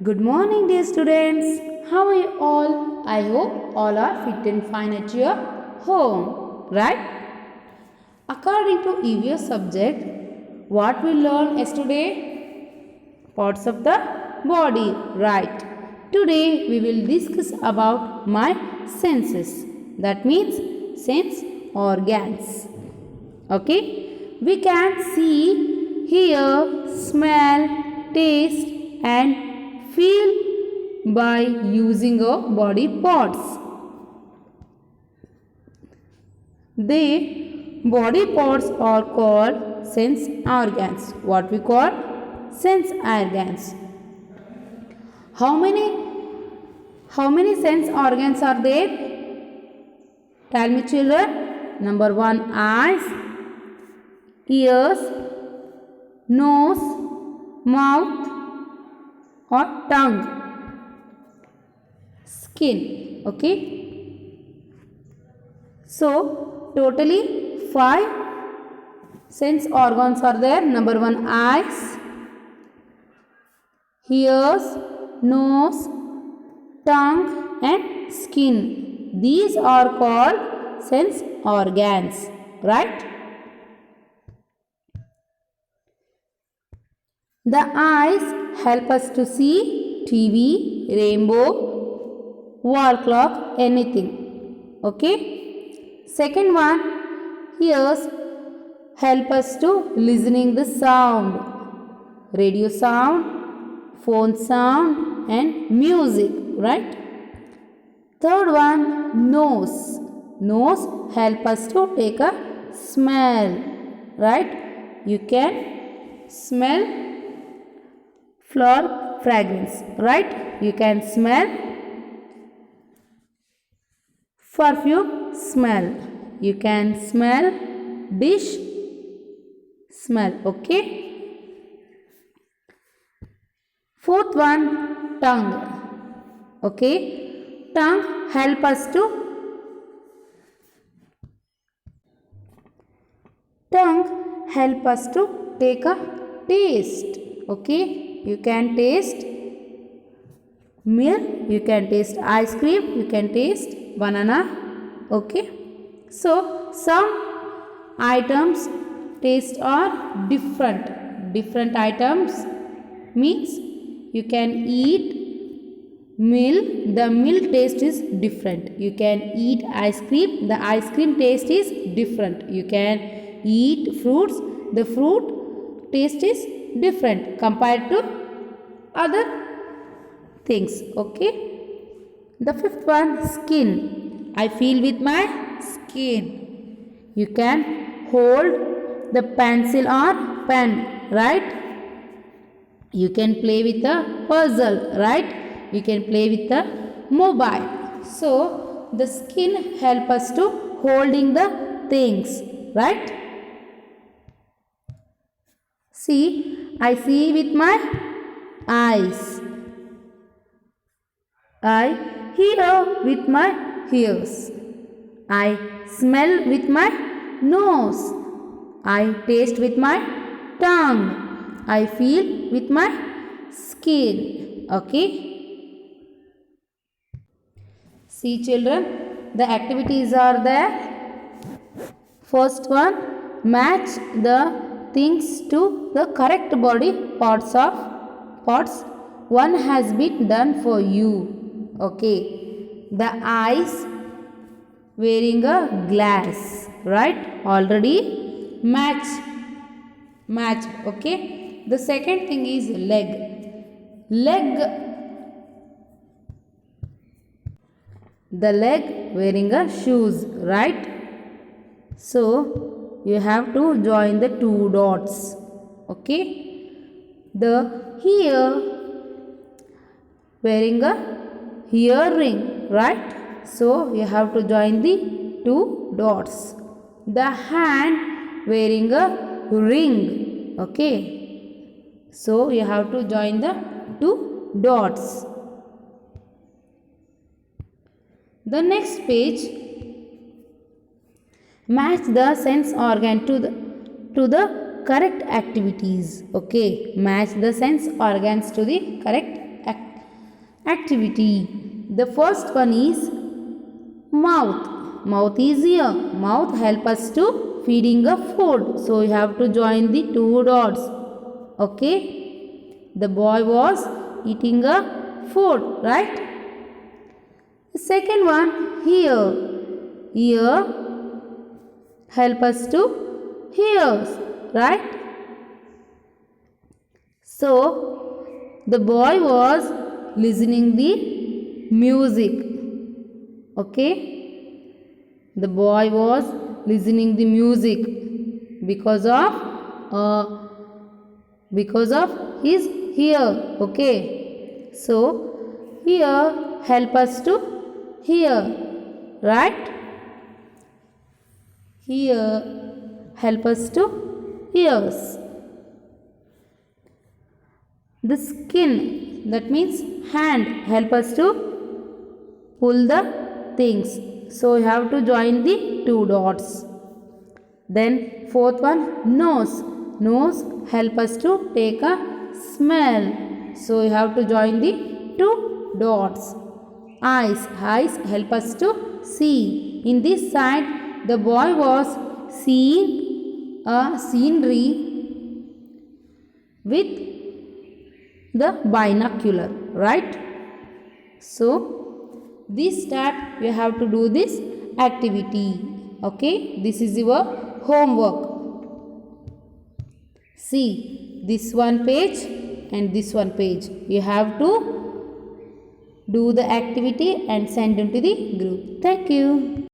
Good morning, dear students. How are you all? I hope all are fit and fine at your home, right? According to EVS subject, what we learned yesterday? Parts of the body, right? Today we will discuss about my senses. That means sense organs. Okay? We can see, hear, smell, taste and feel by using our body parts. The body parts are called sense organs. What we call sense organs. How many sense organs are there? Tell me, children. Number 1, eyes, ears, nose, mouth or tongue, skin. Okay. So totally 5 sense organs are there. Number 1, eyes, ears, nose, tongue and skin. These are called sense organs, right? The eyes help us to see TV, rainbow, wall clock, anything. Okay. Second one, ears help us to listening the sound, radio sound, phone sound and music, right? Third one, nose. Nose help us to take a smell, right? You can smell flower fragrance, right? You can smell perfume smell. You can smell dish smell. Okay. Fourth one, tongue. Okay. Tongue help us to take a taste. Okay. You can taste milk, you can taste ice cream, you can taste banana. Okay. So some items taste are different. Different items means you can eat milk, the milk taste is different. You can eat ice cream, the ice cream taste is different. You can eat fruits, the fruit taste is different compared to other things. Okay. The fifth one, skin. I feel with my skin. You can hold the pencil or pen, right? You can play with a puzzle, right? You can play with the mobile. So the skin help us to holding the things, right? See, I see with my eyes. I hear with my ears. I smell with my nose. I taste with my tongue. I feel with my skin. Okay. See, children, the activities are there. First one, match the things to the correct body parts. One has been done for you. Okay. The eyes wearing a glass, right? Already matched. Okay. The second thing is leg. The leg wearing a shoes, right? So you have to join the 2 dots. Okay. The ear wearing a earring, right? So you have to join the 2 dots. The hand wearing a ring. Okay. So you have to join the 2 dots. The next page, match the sense organ to the correct activities. Okay, match the sense organs to the correct activity. The first one is mouth. Mouth is here. Mouth help us to feeding a food. So you have to join the two dots. Okay. The boy was eating a food, right? The second one, ear. Ear help us to hear, right? So the boy was listening the music. Okay. The boy was listening the music because of his ear. Okay. So ear help us to hear, right? Ear help us to ears. The skin, that means hand, help us to pull the things. So you have to join the two dots. Then fourth one, nose. Nose help us to take a smell. So you have to join the two dots. Eyes. Eyes help us to see. In this side, the boy was seeing a scenery with the binocular, right? So this step you have to do this activity. Okay, this is your homework. See this one page and this one page. You have to do the activity and send them to the group. Thank you.